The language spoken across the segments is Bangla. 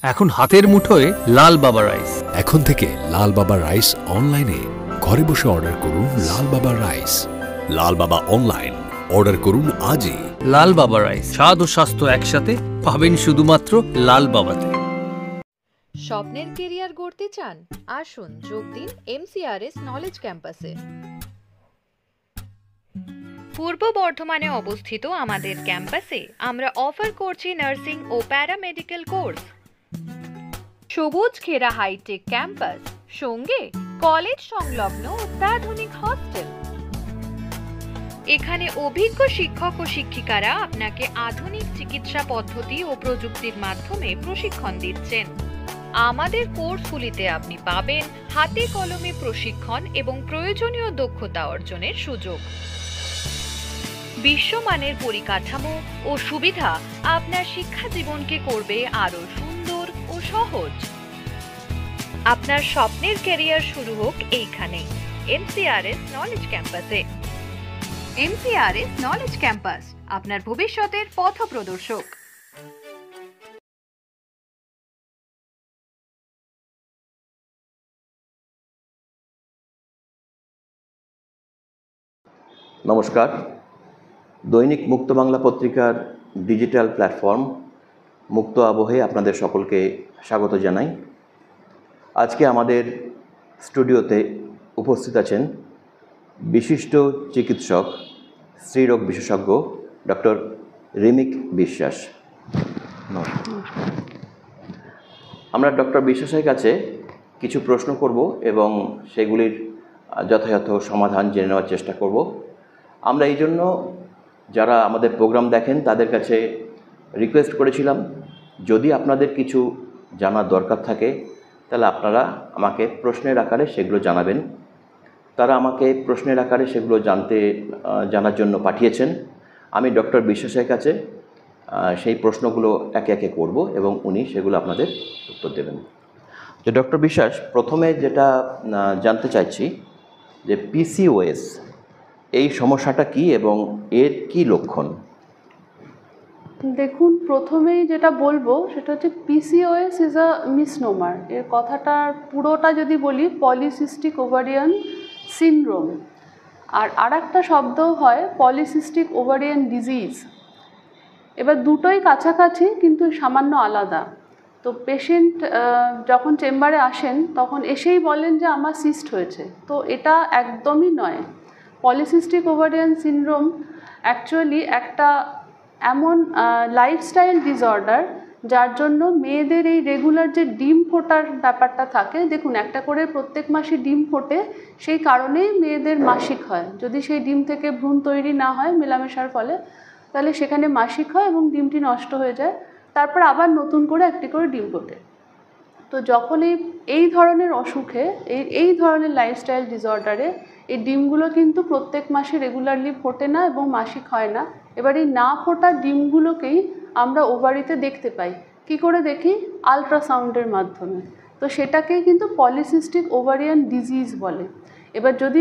এখন হাতের মুঠোয় লাল বাবা রাইস। এখন থেকে লাল বাবা রাইস অনলাইনে ঘরে বসে অর্ডার করুন। লাল বাবা রাইস, লাল বাবা অনলাইন, অর্ডার করুন আজই। লাল বাবা রাইস, স্বাদ ও স্বাস্থ্য একসাথে পাবেন শুধুমাত্র লাল বাবাতে। স্বপ্নের কেরিয়ার গড়তে চান? আসুন যোগ দিন MCRS নলেজ ক্যাম্পাসে। পূর্ব বর্ধমানে অবস্থিত আমাদের ক্যাম্পাসে আমরা অফার করছি নার্সিং ও প্যারামেডিক্যাল কোর্স। সবুজ ঘেরা হাইটেক ক্যাম্পাস, সঙ্গে কলেজ সংলগ্ন অত্যাধুনিক হস্টেল। এখানে অভিজ্ঞ শিক্ষক ও শিক্ষিকারা আপনাকে আধুনিক চিকিৎসা পদ্ধতি ও প্রযুক্তির মাধ্যমে প্রশিক্ষণ দিচ্ছেন। আমাদের কোর্সগুলিতে আপনি পাবেন হাতে কলমে প্রশিক্ষণ এবং প্রয়োজনীয় দক্ষতা অর্জনের সুযোগ। বিশ্বমানের পরিকাঠামো ও সুবিধা আপনার শিক্ষা জীবনকে করবে আরো সুন্দর ও সহজ। আপনার স্বপ্নের ক্যারিয়ার শুরু হোক এইখানে, MCRS নলেজ ক্যাম্পাসে। MCRS নলেজ ক্যাম্পাস, আপনার ভবিষ্যতের পথপ্রদর্শক। নমস্কার, দৈনিক মুক্ত বাংলা পত্রিকার ডিজিটাল প্ল্যাটফর্ম মুক্ত আবহে আপনাদের সকলকে স্বাগত জানাই। আজকে আমাদের স্টুডিওতে উপস্থিত আছেন বিশিষ্ট চিকিৎসক, স্ত্রীরোগ বিশেষজ্ঞ ডক্টর রিমিক বিশ্বাস। আমরা ডক্টর বিশ্বাসের কাছে কিছু প্রশ্ন করব এবং সেগুলির যথাযথ সমাধান জেনে নেওয়ার চেষ্টা করব। আমরা এই জন্য যারা আমাদের প্রোগ্রাম দেখেন তাদের কাছে রিকোয়েস্ট করেছিলাম, যদি আপনাদের কিছু জানার দরকার থাকে তাহলে আপনারা আমাকে প্রশ্নের আকারে সেগুলো জানাবেন। তারা আমাকে প্রশ্নের আকারে সেগুলো জানার জন্য পাঠিয়েছেন। আমি ডক্টর বিশ্বাসের কাছে সেই প্রশ্নগুলো একে একে করব এবং উনি সেগুলো আপনাদের উত্তর দেবেন। তো ডক্টর বিশ্বাস, প্রথমে যেটা জানতে চাইছি যে PCOS এই সমস্যাটা কি এবং এর কি লক্ষণ? দেখুন, প্রথমেই যেটা বলবো সেটা হচ্ছে PCOS ইজ আ মিসনোমার। এর কথাটার পুরোটা যদি বলি, পলিসিস্টিক ওভারিয়ান সিনড্রোম। আর একটা শব্দও হয় পলিসিস্টিক ওভারিয়ান ডিজিজ। এবার দুটোই কাছাকাছি কিন্তু সামান্য আলাদা। তো পেশেন্ট যখন চেম্বারে আসেন তখন এসেই বলেন যে আমার সিস্ট হয়েছে, তো এটা একদমই নয়। পলিসিস্টিক ওভারিয়ান সিনড্রোম অ্যাকচুয়ালি একটা এমন লাইফস্টাইল ডিসঅর্ডার যার জন্য মেয়েদের এই রেগুলার যে ডিম ফোটার ব্যাপারটা থাকে, দেখুন একটা করে প্রত্যেক মাসে ডিম ফোটে, সেই কারণেই মেয়েদের মাসিক হয়। যদি সেই ডিম থেকে ভ্রূণ তৈরি না হয় মেলামেশার ফলে, তাহলে সেখানে মাসিক হয় এবং ডিমটি নষ্ট হয়ে যায়, তারপর আবার নতুন করে একটি করে ডিম ফোটে। তো যখন এই ধরনের অসুখে, এই ধরনের লাইফস্টাইল ডিসঅর্ডারে এই ডিমগুলো কিন্তু প্রত্যেক মাসে রেগুলারলি ফোটে না এবং মাসিক হয় না। এবার এই না ফোটা ডিমগুলোকেই আমরা ওভারিতে দেখতে পাই। কি করে দেখি? আলট্রাসাউন্ডের মাধ্যমে। তো সেটাকেই কিন্তু পলিসিস্টিক ওভারিয়ান ডিজিজ বলে। এবার যদি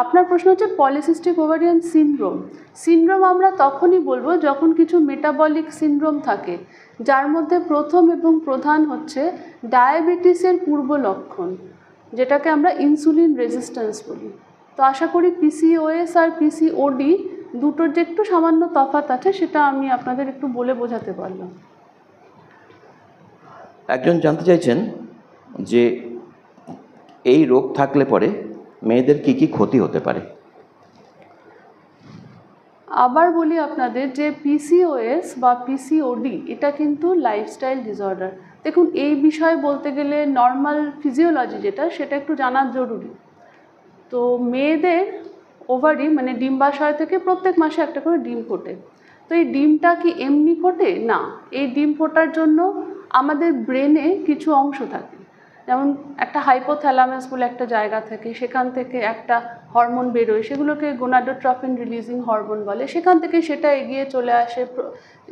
আপনার প্রশ্ন হচ্ছে পলিসিস্টিক ওভারিয়ান সিনড্রোম। সিনড্রোম আমরা তখনই বলবো যখন কিছু মেটাবলিক সিনড্রোম থাকে, যার মধ্যে প্রথম এবং প্রধান হচ্ছে ডায়াবেটিসের পূর্ব লক্ষণ, যেটাকে আমরা ইনসুলিন রেজিস্ট্যান্স বলি। তো আশা করি PCOS আর PCOD দুটোর যে একটু সামান্য তফাৎ আছে সেটা আমি আপনাদের একটু বলে বোঝাতে পারলাম। একজন জানতে চাইছেন যে এই রোগ থাকলে পরে মেয়েদের কি কি ক্ষতি হতে পারে? আবার বলি আপনাদের যে PCOS বা PCOD এটা কিন্তু লাইফস্টাইল ডিসঅর্ডার। দেখুন, এই বিষয়ে বলতে গেলে নর্মাল ফিজিওলজি যেটা, সেটা একটু জানা জরুরি। তো মেয়েদের ওভারি মানে ডিম্বাশয় থেকে প্রত্যেক মাসে একটা করে ডিম ফোটে। তো এই ডিমটা কি এমনি ফোটে? না, এই ডিম ফোটার জন্য আমাদের ব্রেনে কিছু অংশ থাকে। যেমন একটা হাইপোথ্যালামাস বলে একটা জায়গা থাকে, সেখান থেকে একটা হরমোন বেরোয়, সেগুলোকে গোনাডোট্রফিন রিলিজিং হরমোন বলে। সেখান থেকে সেটা এগিয়ে চলে আসে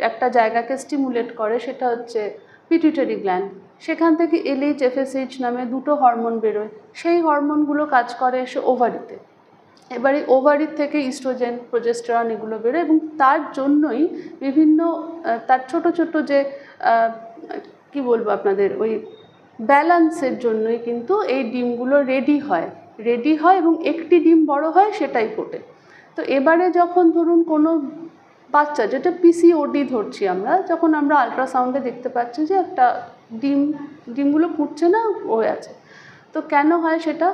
একটা জায়গাকে স্টিমুলেট করে, সেটা হচ্ছে পিটুইটারি গ্ল্যান্ড। সেখান থেকে LH FSH নামে দুটো হরমোন বেরোয়, সেই হরমোনগুলো কাজ করে এসে ওভারিতে। এবারে ওভারির থেকে ইস্ট্রোজেন, প্রোজেস্টেরন এগুলো বেরোয় এবং তার জন্যই বিভিন্ন তার ছোট ছোট যে কি বলবো আপনাদের, ওই ব্যালেন্সের জন্যই কিন্তু এই ডিমগুলো রেডি হয় এবং একটি ডিম বড় হয় সেটাই ফোটে। তো এবারে যখন ধরুন কোনো বাচ্চা, যেটা পিসিওডি ধরছি আমরা, যখন আমরা আলট্রাসাউন্ডে দেখতে পাচ্ছি যে একটা ডিমগুলো ফুটছে না, হয়ে আছে, তো কেন হয় সেটা?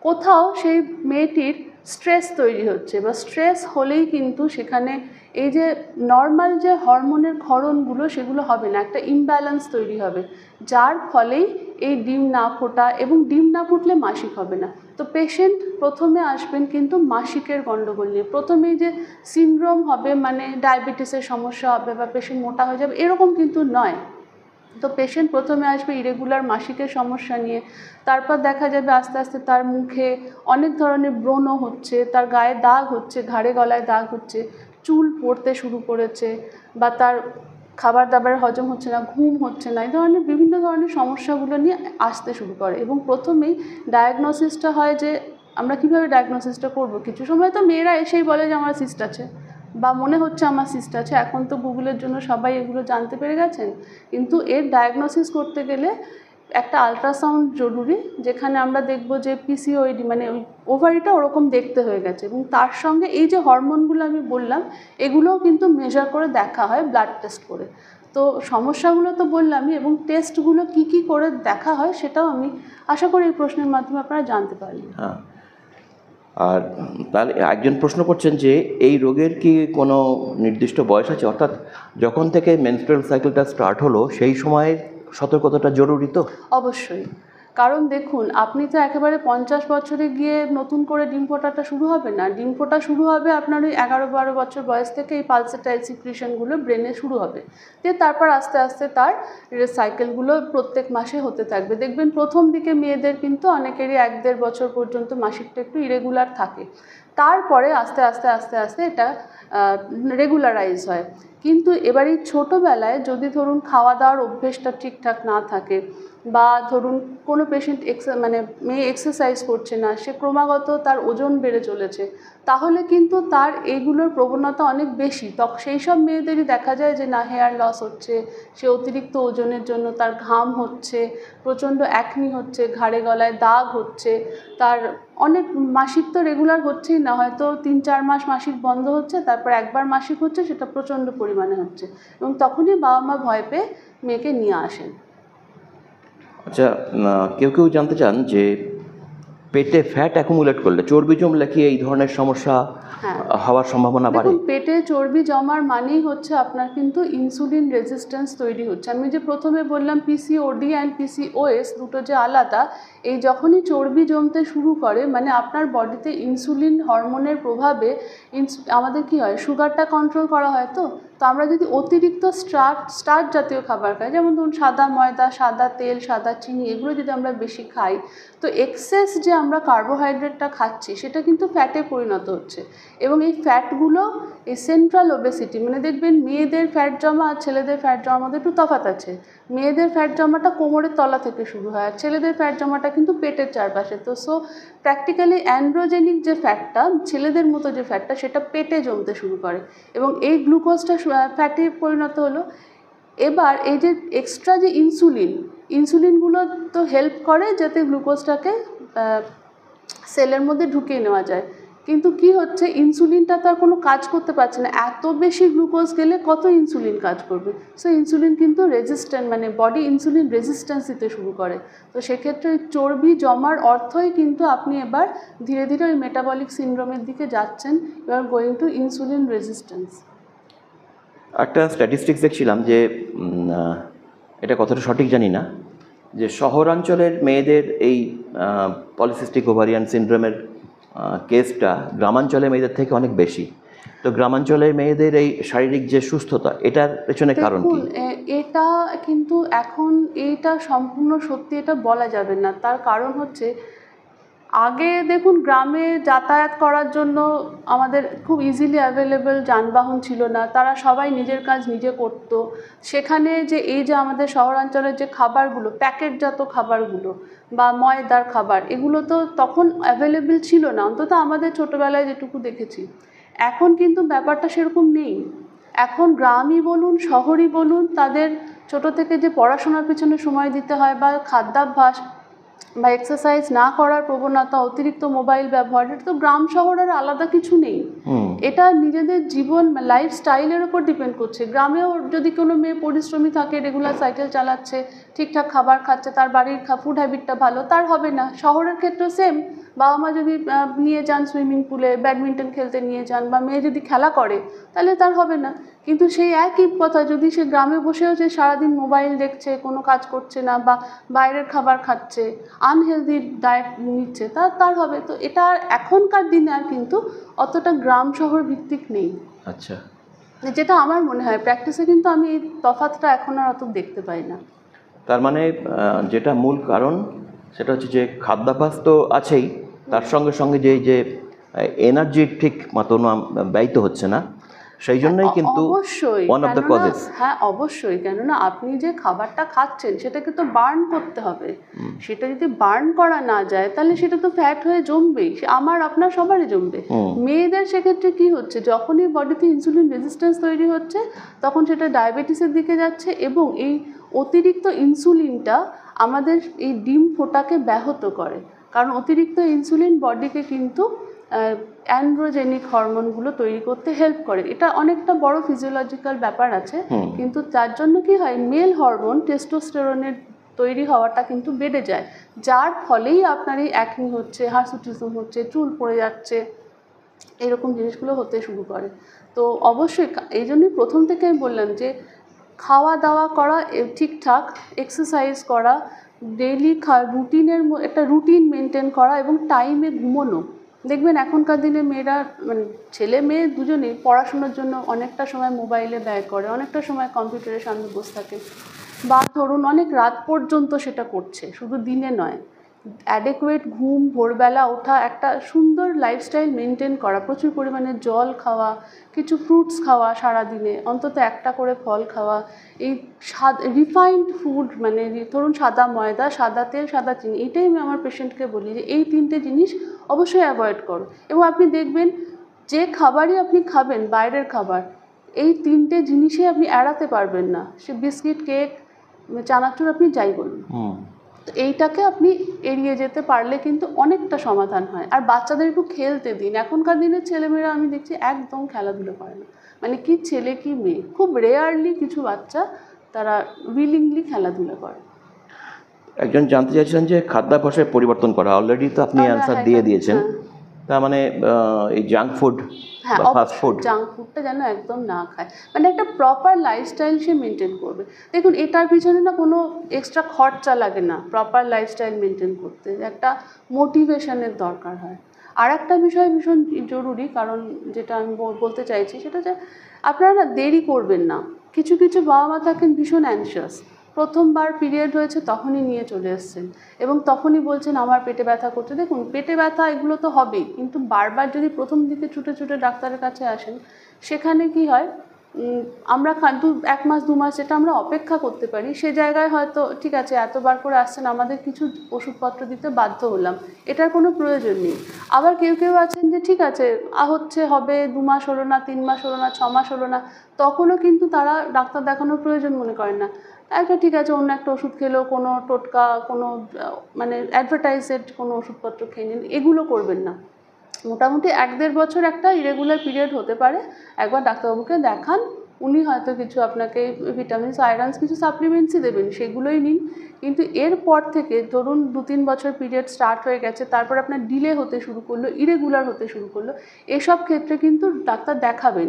কোথাও সেই মেয়েটির স্ট্রেস তৈরি হচ্ছে, বা স্ট্রেস হলেই কিন্তু সেখানে এই যে নর্মাল যে হরমোনের ক্ষরণগুলো সেগুলো হবে না, একটা ইমব্যালেন্স তৈরি হবে, যার ফলেই এই ডিম না ফোটা, এবং ডিম না ফুটলে মাসিক হবে না। তো পেশেন্ট প্রথমে আসবেন কিন্তু মাসিকের গণ্ডগোল নিয়ে, প্রথমেই যে সিনড্রোম হবে মানে ডায়াবেটিসের সমস্যা হবে বা পেশেন্ট মোটা হয়ে যাবে এরকম কিন্তু নয়। তো পেশেন্ট প্রথমে আসবে ইরেগুলার মাসিকের সমস্যা নিয়ে, তারপর দেখা যাবে আস্তে আস্তে তার মুখে অনেক ধরনের ব্রণ হচ্ছে, তার গায়ে দাগ হচ্ছে, ঘাড়ে গলায় দাগ হচ্ছে, চুল পড়তে শুরু করেছে, বা তার খাবার দাবার হজম হচ্ছে না, ঘুম হচ্ছে না, এই ধরনের বিভিন্ন ধরনের সমস্যাগুলো নিয়ে আসতে শুরু করে। এবং প্রথমেই ডায়াগনোসিসটা হয় যে আমরা কীভাবে ডায়াগনোসিসটা করব, কিছু সময় তো মেয়েরা এসেই বলে যে আমার সিস্ট আছে, বা মনে হচ্ছে আমার সিস্ট আছে। এখন তো গুগলের জন্য সবাই এগুলো জানতে পেরে গেছেন, কিন্তু এর ডায়াগনোসিস করতে গেলে একটা আলট্রাসাউন্ড জরুরি, যেখানে আমরা দেখব যে পিসিওডি মানে ওই ওভারিটা ওরকম দেখতে হয়ে গেছে, এবং তার সঙ্গে এই যে হরমোনগুলো আমি বললাম এগুলোও কিন্তু মেজার করে দেখা হয় ব্লাড টেস্ট করে। তো সমস্যাগুলো তো বললামই, এবং টেস্টগুলো কি করে দেখা হয় সেটাও আমি আশা করি এই প্রশ্নের মাধ্যমে আপনারা জানতে পারবেন। হ্যাঁ, আর তাহলে একজন প্রশ্ন করছেন যে এই রোগের কি কোনো নির্দিষ্ট বয়স আছে, অর্থাৎ যখন থেকে মেনস্ট্রুয়াল সাইকেলটা স্টার্ট হলো সেই সময় সতর্কতাটা জরুরি তো? অবশ্যই, কারণ দেখুন আপনি তো একেবারে 50 বছরে গিয়ে নতুন করে ডিম ফোটাটা শুরু হবে না। ডিম ফোটা শুরু হবে আপনার ওই 11-12 বছর বয়স থেকে। এই পালসেটাইল সিক্রিশনগুলো ব্রেনে শুরু হবে, দিয়ে তারপর আস্তে আস্তে তার সাইকেলগুলো প্রত্যেক মাসে হতে থাকবে। দেখবেন প্রথম দিকে মেয়েদের কিন্তু অনেকেরই 1-1.5 বছর পর্যন্ত মাসিকটা একটু ইরেগুলার থাকে, তারপরে আস্তে আস্তে আস্তে আস্তে এটা রেগুলারাইজ হয়। কিন্তু এবার এই ছোটোবেলায় যদি ধরুন খাওয়া দাওয়ার অভ্যেসটা ঠিকঠাক না থাকে, বা ধরুন কোনো পেশেন্ট মেয়ে এক্সারসাইজ করছে না, সে ক্রমাগত তার ওজন বেড়ে চলেছে, তাহলে কিন্তু তার এইগুলোর প্রবণতা অনেক বেশি। সেই সব মেয়েদেরই দেখা যায় যে না হেয়ার লস হচ্ছে, সে অতিরিক্ত ওজনের জন্য তার ঘাম হচ্ছে, প্রচণ্ড অ্যাকনি হচ্ছে, ঘাড়ে গলায় দাগ হচ্ছে, তার অনেক মাসিক তো রেগুলার হচ্ছেই না, হয়তো 3-4 মাস মাসিক বন্ধ হচ্ছে, তারপর একবার মাসিক হচ্ছে, সেটা প্রচণ্ড পরিমাণে হচ্ছে, এবং তখনই বাবা মা ভয় পেয়ে মেয়েকে নিয়ে আসেন। আচ্ছা, কেউ জানতে চান যে পেটে ফ্যাট অ্যাকুমুলেট করলে, চর্বি জমলে কি এই ধরনের সমস্যা হওয়ার সম্ভাবনা বাড়ে? দেখুন, পেটে চর্বি জমার মানেই হচ্ছে আপনার কিন্তু ইনসুলিন রেজিস্ট্যান্স তৈরি হচ্ছে। আমি যে প্রথমে বললাম পিসিওডি অ্যান্ড পিসিওএস দুটো যে আলাদা, এই যখনই চর্বি জমতে শুরু করে মানে আপনার বডিতে ইনসুলিন হরমোনের প্রভাবে আমাদের কি হয়, সুগারটা কন্ট্রোল করা হয়। তো আমরা যদি অতিরিক্ত স্টার্চ জাতীয় খাবার খাই, যেমন ধরুন সাদা ময়দা, সাদা তেল, সাদা চিনি, এগুলো যদি আমরা বেশি খাই, তো এক্সেস যে আমরা কার্বোহাইড্রেটটা খাচ্ছি সেটা কিন্তু ফ্যাটে পরিণত হচ্ছে। এবং এই ফ্যাটগুলো এই সেন্ট্রাল ওবেসিটি, মানে দেখবেন মেয়েদের ফ্যাট জমা আর ছেলেদের ফ্যাট জমার মধ্যে একটু তফাৎ আছে। মেয়েদের ফ্যাট জমাটা কোমরের তলা থেকে শুরু হয়, আর ছেলেদের ফ্যাট জমাটা কিন্তু পেটের চারপাশে। তো প্র্যাকটিক্যালি অ্যান্ড্রোজেনিক যে ফ্যাটটা, ছেলেদের মতো যে ফ্যাটটা, সেটা পেটে জমতে শুরু করে, এবং এই গ্লুকোজটা ফ্যাটে পরিণত হলো। এবার এই যে এক্সট্রা যে ইনসুলিনগুলো তো হেল্প করে যাতে গ্লুকোজটাকে সেলের মধ্যে ঢুকিয়ে নেওয়া যায়, কিন্তু কি হচ্ছে, ইনসুলিনটা তো আর কোনো কাজ করতে পারছে না। এত বেশি গ্লুকোজ গেলে কত ইনসুলিন কাজ করবে? সো ইনসুলিন কিন্তু রেজিস্ট্যান্ট, মানে বডি ইনসুলিন রেজিস্ট্যান্স দিতে শুরু করে। তো সেক্ষেত্রে চর্বি জমার অর্থই কিন্তু আপনি এবার ধীরে ধীরে ওই মেটাবলিক সিনড্রোমের দিকে যাচ্ছেন, you are going to insulin resistance. একটা স্ট্যাটিস্টিক্স দেখছিলাম যে এটা কতটা সঠিক জানি না, যে শহরাঞ্চলের মেয়েদের এই পলিসিস্টিক ওভারিয়ান সিনড্রোমের কেসটা গ্রামাঞ্চলের মেয়েদের থেকে অনেক বেশি। তো গ্রামাঞ্চলের মেয়েদের এই শারীরিক যে সুস্থতা, এটার পেছনে কারণ কি? এটা কিন্তু এখন এইটা সম্পূর্ণ সত্যি এটা বলা যাবে না। তার কারণ হচ্ছে, আগে দেখুন গ্রামে যাতায়াত করার জন্য আমাদের খুব ইজিলি অ্যাভেলেবল যানবাহন ছিল না, তারা সবাই নিজের কাজ নিজে করতো। সেখানে যে এই যে আমাদের শহরাঞ্চলের যে খাবারগুলো, প্যাকেটজাত খাবারগুলো বা ময়দার খাবার, এগুলো তো তখন অ্যাভেলেবল ছিল না, অন্তত আমাদের ছোটোবেলায় যেটুকু দেখেছি। এখন কিন্তু ব্যাপারটা সেরকম নেই। এখন গ্রামই বলুন শহরই বলুন, তাদের ছোট থেকে যে পড়াশোনার পিছনে সময় দিতে হয় বা খাদ্যাভ্যাস বা এক্সারসাইজ না করার প্রবণতা, অতিরিক্ত মোবাইল ব্যবহার, এটা তো গ্রাম শহরের আলাদা কিছু নেই। এটা নিজেদের জীবন লাইফস্টাইলের উপর ডিপেন্ড করছে। গ্রামেও যদি কোনো মেয়ে পরিশ্রমী থাকে, রেগুলার সাইকেল চালাচ্ছে, ঠিকঠাক খাবার খাচ্ছে, তার বাড়ির ফুড হ্যাবিটটা ভালো, তার হবে না। শহরের ক্ষেত্রে সেম, বাবা মা যদি নিয়ে যান সুইমিং পুলে, ব্যাডমিন্টন খেলতে নিয়ে যান, বা মেয়ে যদি খেলা করে, তাহলে তার হবে না। কিন্তু সেই একই কথা যদি সে গ্রামে বসেও যে সারাদিন মোবাইল দেখছে, কোনো কাজ করছে না, বা বাইরের খাবার খাচ্ছে, আনহেলদি ডায়েট নিচ্ছে, তার হবে। তো এটা এখনকার দিনে আর কিন্তু অতটা গ্রাম শহর ভিত্তিক নেই। আচ্ছা, যেটা আমার মনে হয় প্র্যাকটিসে কিন্তু আমি এই তফাৎটা এখন আর অত দেখতে পাই না। তার মানে যেটা মূল কারণ সেটা হচ্ছে যে খাদ্যাভ্যাস তো আছেই, তার সঙ্গে সঙ্গে যে এনার্জি ঠিক মতন ব্যয়িত হচ্ছে না, সেই জন্যই কিন্তু অবশ্যই ওয়ান অফ দ্য কজেস। হ্যাঁ অবশ্যই, কেননা আপনি যে খাবারটা খাচ্ছেন সেটাকে তো বার্ন করতে হবে। সেটা যদি বার্ন করা না যায় তাহলে সেটা তো ফ্যাট হয়ে জমবেই, আমার আপনার সবারই জমবে। মেয়েদের সেক্ষেত্রে কি হচ্ছে, যখনই বডিতে ইনসুলিন রেজিস্ট্যান্স তৈরি হচ্ছে তখন সেটা ডায়াবেটিসের দিকে যাচ্ছে, এবং এই অতিরিক্ত ইনসুলিনটা আমাদের এই ডিম ফোটাকে ব্যাহত করে। কারণ অতিরিক্ত ইনসুলিন বডিকে কিন্তু অ্যান্ড্রোজেনিক হরমোনগুলো তৈরি করতে হেল্প করে। এটা অনেকটা বড় ফিজিওলজিক্যাল ব্যাপার আছে, কিন্তু তার জন্য কি হয়, মেল হরমোন টেস্টোস্টেরনের তৈরি হওয়াটা কিন্তু বেড়ে যায়, যার ফলেই আপনার এই অ্যাকনি হচ্ছে, হার্সুটিজম হচ্ছে, চুল পড়ে যাচ্ছে, এরকম জিনিসগুলো হতে শুরু করে। তো অবশ্যই এই জন্যই প্রথম থেকে আমি বললাম যে খাওয়া দাওয়া করা ঠিকঠাক, এক্সারসাইজ করা, ডেইলি রুটিনের একটা রুটিন মেনটেন করা, এবং টাইমে ঘুমোনো। দেখবেন এখনকার দিনে মেয়েরা, মানে ছেলে মেয়ে দুজনেই পড়াশোনার জন্য অনেকটা সময় মোবাইলে ব্যয় করে, অনেকটা সময় কম্পিউটারের সামনে বসে থাকে, বা ধরুন অনেক রাত পর্যন্ত সেটা করছে, শুধু দিনে নয়। অ্যাডেকুয়েট ঘুম, ভোরবেলা ওঠা, একটা সুন্দর লাইফস্টাইল মেনটেন করা, প্রচুর পরিমাণে জল খাওয়া, কিছু ফ্রুটস খাওয়া, সারাদিনে অন্তত একটা করে ফল খাওয়া, এই রিফাইন্ড ফুড, মানে ধরুন সাদা ময়দা, সাদা তেল, সাদা চিনি, এটাই আমি আমার পেশেন্টকে বলি যে এই তিনটে জিনিস অবশ্যই অ্যাভয়েড করো। এবং আপনি দেখবেন যে খাবারই আপনি খাবেন, বাইরের খাবার, এই তিনটে জিনিসই আপনি এড়াতে পারবেন না। সে বিস্কিট, কেক, চানাচুর, আপনি যাই বলুন, তো এইটাকে আপনি এড়িয়ে যেতে পারলে কিন্তু অনেকটা সমাধান হয়। আর বাচ্চাদের একটু খেলতে দিন। এখনকার দিনের ছেলেমেয়েরা আমি দেখছি একদম খেলাধুলো করে না, মানে কি ছেলে কি মেয়ে, খুব রেয়ারলি কিছু বাচ্চা তারা উইলিংলি খেলাধুলো করে। একজন জানতে চাইছিলেন যে খাদ্যাভ্যাসের পরিবর্তন করা, অলরেডি তো আপনি অ্যান্সার দিয়ে দিয়েছেন। তার মানে এই জাঙ্ক ফুড বা ফাস্ট ফুড, জাঙ্ক ফুডটা যেন একদম না খায়, মানে একটা প্রপার লাইফস্টাইল সে মেনটেন করবে। দেখুন এটার পিছনে না কোনো এক্সট্রা খরচা লাগে না, প্রপার লাইফস্টাইল মেনটেন করতে একটা মোটিভেশনের দরকার হয়। আর একটা বিষয় ভীষণ জরুরি, কারণ যেটা আমি বলতে চাইছি সেটা যে আপনারা না দেরি করবেন না। কিছু কিছু বাবা মা থাকেন ভীষণ অ্যানশিয়াস, প্রথমবার পিরিয়ড হয়েছে তখনই নিয়ে চলে এসছেন, এবং তখনই বলছেন আমার পেটে ব্যথা করছে। দেখুন পেটে ব্যথা এগুলো তো হবেই, কিন্তু বারবার যদি প্রথম দিকে ছুটে ছুটে ডাক্তারের কাছে আসেন, সেখানে কি হয়, আমরা 1 মাস 2 মাস যেটা আমরা অপেক্ষা করতে পারি, সে জায়গায় হয়তো ঠিক আছে এতবার করে আসছেন, আমাদের কিছু ওষুধপত্র দিতে বাধ্য হলাম, এটার কোনো প্রয়োজন নেই। আবার কেউ কেউ আছেন যে ঠিক আছে হচ্ছে, হবে 2 মাস হলো না, 3 মাস হলো না, 6 মাস হলো না, তখনও কিন্তু তারা ডাক্তার দেখানোর প্রয়োজন মনে করেন না। একটা ঠিক আছে অন্য একটা ওষুধ খেলেও, কোনো টোটকা, কোনো মানে অ্যাডভার্টাইজড কোনো ওষুধপত্র খেয়ে নিন, এগুলো করবেন না। মোটামুটি 1-1.5 বছর একটা ইরেগুলার পিরিয়ড হতে পারে, একবার ডাক্তারবাবুকে দেখান, উনি হয়তো কিছু আপনাকে ভিটামিনস, আয়রনস, কিছু সাপ্লিমেন্টসই দেবেন, সেগুলোই নিন। কিন্তু এরপর থেকে ধরুন 2-3 বছর পিরিয়ড স্টার্ট হয়ে গেছে, তারপর আপনার ডিলে হতে শুরু করলো, ইরেগুলার হতে শুরু করলো, এসব ক্ষেত্রে কিন্তু ডাক্তার দেখাবেন।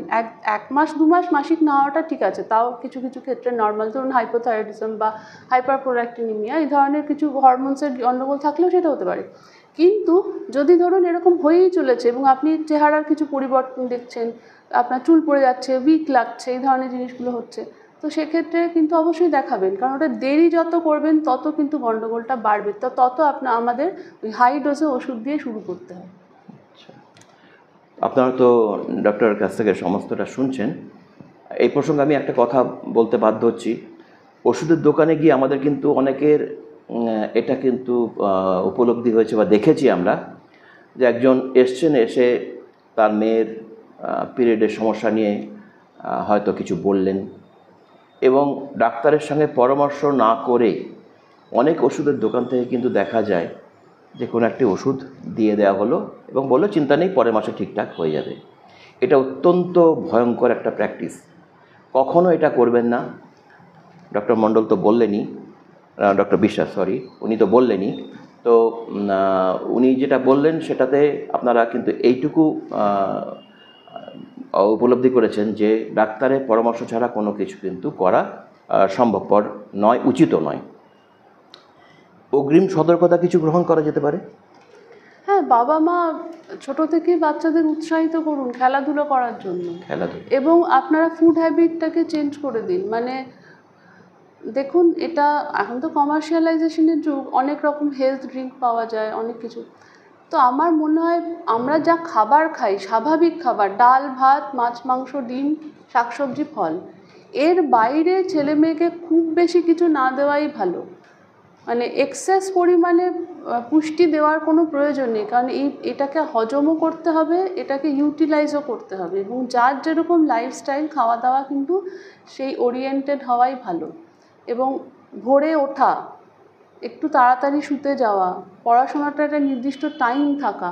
1 মাস 2 মাস মাসিক না হওয়াটা ঠিক আছে, তাও কিছু কিছু ক্ষেত্রে নর্মাল, ধরুন হাইপোথাইরয়েডিজম বা হাইপারপ্রোলাক্টিনিমিয়া, এই ধরনের কিছু হরমোনসের গণ্ডগোল থাকলেও সেটা হতে পারে। কিন্তু যদি ধরুন এরকম হয়েই চলেছে এবং আপনি চেহারার কিছু পরিবর্তন দেখছেন, আপনার চুল পড়ে যাচ্ছে, উইক লাগছে, এই ধরনের জিনিসগুলো হচ্ছে, তো সেক্ষেত্রে কিন্তু অবশ্যই দেখাবেন। কারণ ওটা দেরি যত করবেন তত কিন্তু গণ্ডগোলটা বাড়বে, তত আমাদের ওই হাই ডোজে ওষুধ দিয়ে শুরু করতে হয়। আপনারা তো ডক্টরের কাছ থেকে সমস্তটা শুনছেন। এই প্রসঙ্গে আমি একটা কথা বলতে বাধ্য হচ্ছি। ওষুধের দোকানে গিয়ে আমাদের কিন্তু অনেকের এটা কিন্তু উপলব্ধি হয়েছে বা দেখেছি আমরা, যে একজন এসছেন, এসে তার মেয়ের পিরিয়ডের সমস্যা নিয়ে হয়তো কিছু বললেন, এবং ডাক্তারের সঙ্গে পরামর্শ না করে অনেক ওষুধের দোকান থেকে কিন্তু দেখা যায় যে কোনো একটি ওষুধ দিয়ে দেওয়া হলো এবং বললো চিন্তা নেই, পরের মাসে ঠিকঠাক হয়ে যাবে। এটা অত্যন্ত ভয়ঙ্কর একটা প্র্যাকটিস, কখনো এটা করবেন না। ডক্টর মণ্ডল তো বললেনই, ডক্টর বিশ্বাস উনি তো বললেনই। তো উনি যেটা বললেন সেটাতে আপনারা কিন্তু এইটুকু উপলব্ধি করেছেন যে ডাক্তারের পরামর্শ ছাড়া কোনো কিছু কিন্তু করা সম্ভবপর নয়, উচিতও নয়। অগ্রিম সতর্কতা কিছু গ্রহণ করা যেতে পারে। হ্যাঁ, বাবা মা ছোট থেকেই বাচ্চাদের উৎসাহিত করুন খেলাধুলো করার জন্য, এবং আপনারা ফুড হ্যাবিটটাকে চেঞ্জ করে দিন। মানে দেখুন, এটা এখন তো কমার্শিয়ালাইজেশনের যুগ, অনেক রকম হেলথ ড্রিঙ্ক পাওয়া যায়, অনেক কিছু। তো আমার মনে হয় আমরা যা খাবার খাই, স্বাভাবিক খাবার, ডাল ভাত মাছ মাংস ডিম শাকসবজি ফল, এর বাইরে ছেলে মেয়েকে খুব বেশি কিছু না দেওয়াই ভালো। মানে এক্সেস পরিমাণে পুষ্টি দেওয়ার কোনো প্রয়োজন নেই, কারণ এটাকে হজমও করতে হবে, এটাকে ইউটিলাইজও করতে হবে, এবং যার যেরকম লাইফস্টাইল খাওয়া দাওয়া কিন্তু সেই ওরিয়েন্টেড হওয়াই ভালো। এবং ভোরে ওঠা, একটু তাড়াতাড়ি শুতে যাওয়া, পড়াশোনাটা একটা নির্দিষ্ট টাইম থাকা,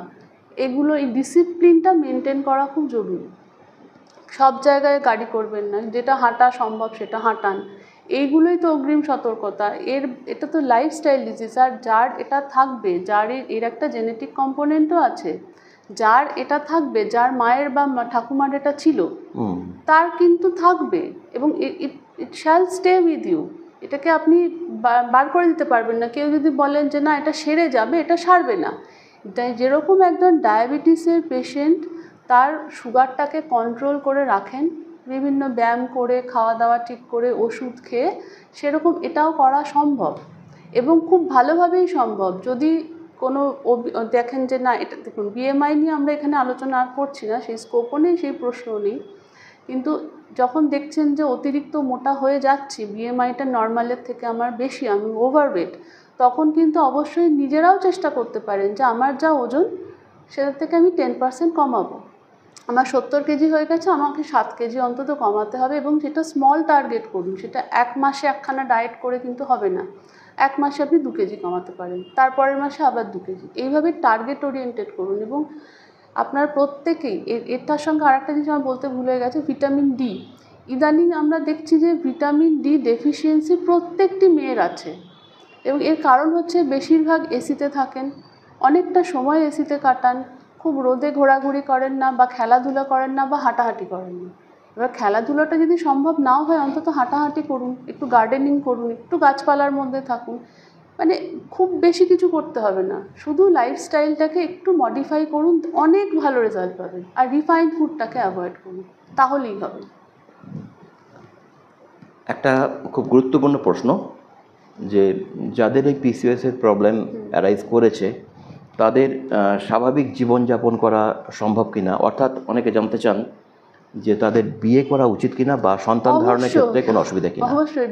এগুলো এই ডিসিপ্লিনটা মেনটেন করা খুব জরুরি। সব জায়গায় গাড়ি করবেন না, যেটা হাঁটা সম্ভব সেটা হাঁটান, এইগুলোই তো অগ্রিম সতর্কতা। এটা তো লাইফস্টাইল ডিজিজ, আর যার এটা থাকবে, যার এর একটা জেনেটিক কম্পোনেন্টও আছে, যার এটা থাকবে, যার মায়ের বা ঠাকুমার এটা ছিল, তার কিন্তু থাকবে, এবং it shall stay with you. এটাকে আপনি বার করে দিতে পারবেন না। কেউ যদি বলেন যে না এটা সেরে যাবে, এটা সারবে না। যেরকম একজন ডায়াবেটিসের পেশেন্ট তার সুগারটাকে কন্ট্রোল করে রাখেন বিভিন্ন ব্যায়াম করে, খাওয়া দাওয়া ঠিক করে, ওষুধ খেয়ে, সেরকম এটাও করা সম্ভব, এবং খুব ভালোভাবেই সম্ভব। যদি কোনো দেখেন যে না, এটা দেখুন বিএমআই নিয়ে আমরা এখানে আলোচনা আর করছি না, সেই স্কোপও নেই, সেই প্রশ্নও নেই, কিন্তু যখন দেখছেন যে অতিরিক্ত মোটা হয়ে যাচ্ছি, বিএমআইটা নর্মালের থেকে আমার বেশি, আমি ওভারওয়েট, তখন কিন্তু অবশ্যই নিজেরাও চেষ্টা করতে পারেন যে আমার যা ওজন সেটার থেকে আমি 10% কমাবো। আমার 70 কেজি হয়ে গেছে, আমাকে 7 কেজি অন্তত কমাতে হবে, এবং সেটা স্মল টার্গেট করুন। সেটা এক মাসে একখানা ডায়েট করে কিন্তু হবে না। এক মাসে আপনি 2 কেজি কমাতে পারেন, তারপরের মাসে আবার 2 কেজি, এইভাবে টার্গেট ওরিয়েন্টেড করুন। এবং আপনার প্রত্যেকেই এটার সঙ্গে আরেকটা জিনিস আমার বলতে ভুলে গেছে, ভিটামিন ডি। ইদানিং আমরা দেখছি যে ভিটামিন ডি ডেফিসিয়েন্সি প্রত্যেকটি মেয়ের আছে, এবং এর কারণ হচ্ছে বেশিরভাগ এসিতে থাকেন, অনেকটা সময় এসিতে কাটান, খুব রোদে ঘোরাঘুরি করেন না, বা খেলাধুলা করেন না, বা হাঁটাহাঁটি করেন না। এবার খেলাধুলাটা যদি সম্ভব নাও হয়, অন্তত হাঁটাহাঁটি করুন, একটু গার্ডেনিং করুন, একটু গাছপালার মধ্যে থাকুন। মানে খুব বেশি কিছু করতে হবে না, শুধু লাইফস্টাইলটাকে একটু মডিফাই করুন, অনেক ভালো রেজাল্ট পাবেন। আর রিফাইন্ড ফুডটাকে অ্যাভয়েড করুন, তাহলেই হবে। একটা খুব গুরুত্বপূর্ণ প্রশ্ন, যে যাদের এই পিসিওএসের প্রবলেম অ্যারাইজ করেছে তাদের স্বাভাবিক জীবনযাপন করা সম্ভব কিনা, অর্থাৎ অনেকে জানতে চান যে তাদের বিয়ে করা উচিত কিনা, বা সন্তান ধারণের ক্ষেত্রে কোনো অসুবিধা কিনা। অবশ্যই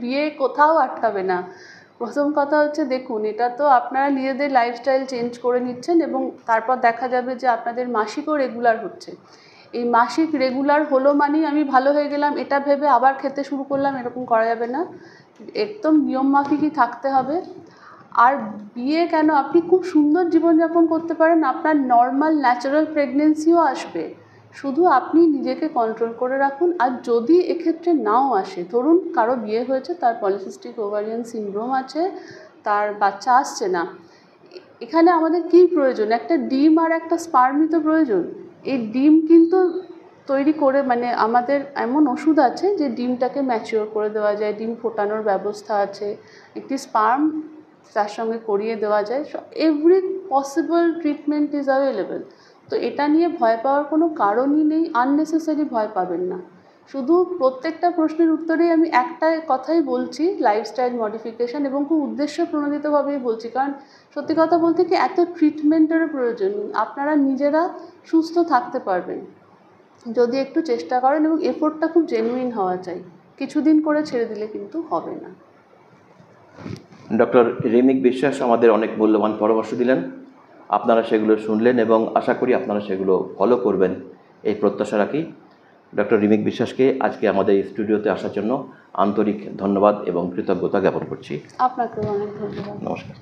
বিয়ে কোথাও আটকাবে না। প্রথম কথা হচ্ছে, দেখুন এটা তো আপনারা নিজেদের লাইফস্টাইল চেঞ্জ করে নিচ্ছেন, এবং তারপর দেখা যাবে যে আপনাদের মাসিকও রেগুলার হচ্ছে। এই মাসিক রেগুলার হলো মানেই আমি ভালো হয়ে গেলাম এটা ভেবে আবার খেতে শুরু করলাম, এরকম করা যাবে না। একদম নিয়মমাফিকই থাকতে হবে। আর বিয়ে কেন, আপনি খুব সুন্দর জীবনযাপন করতে পারেন, আপনার নর্মাল ন্যাচারাল প্রেগনেন্সিও আসবে, শুধু আপনি নিজেকে কন্ট্রোল করে রাখুন। আর যদি এক্ষেত্রে নাও আসে, ধরুন কারো বিয়ে হয়েছে, তার পলিসিস্টিক ওভারিয়ান সিনড্রোম আছে, তার বাচ্চা আসছে না, এখানে আমাদের কি প্রয়োজন? একটা ডিম আর একটা স্পার্মই তো প্রয়োজন। এই ডিম কিন্তু তৈরি করে, মানে আমাদের এমন ওষুধ আছে যে ডিমটাকে ম্যাচিওর করে দেওয়া যায়, ডিম ফোটানোর ব্যবস্থা আছে, একটি স্পার্ম তার সঙ্গে করিয়ে দেওয়া যায়, every possible treatment is available. তো এটা নিয়ে ভয় পাওয়ার কোনো কারণই নেই, আননেসেসারি ভয় পাবেন না। শুধু প্রত্যেকটা প্রশ্নের উত্তরেই আমি একটা কথাই বলছি, লাইফস্টাইল মডিফিকেশান, এবং খুব উদ্দেশ্য প্রণোদিতভাবেই বলছি, কারণ সত্যি কথা বলতে কি এত ট্রিটমেন্টেরও প্রয়োজন নেই, আপনারা নিজেরা সুস্থ থাকতে পারবেন যদি একটু চেষ্টা করেন, এবং এফোর্টটা খুব জেনুইন হওয়া চাই। কিছুদিন করে ছেড়ে দিলে কিন্তু হবে না। ডক্টর রেমিক বিশ্বাস আমাদের অনেক মূল্যবান পরামর্শ দিলেন, আপনারা সেগুলো শুনলেন, এবং আশা করি আপনারা সেগুলো ফলো করবেন এই প্রত্যাশা রাখি। ডক্টর রিমিক বিশ্বাসকে আজকে আমাদের এই স্টুডিওতে আসার জন্য আন্তরিক ধন্যবাদ এবং কৃতজ্ঞতা জ্ঞাপন করছি। আপনাকেও অনেক ধন্যবাদ। নমস্কার।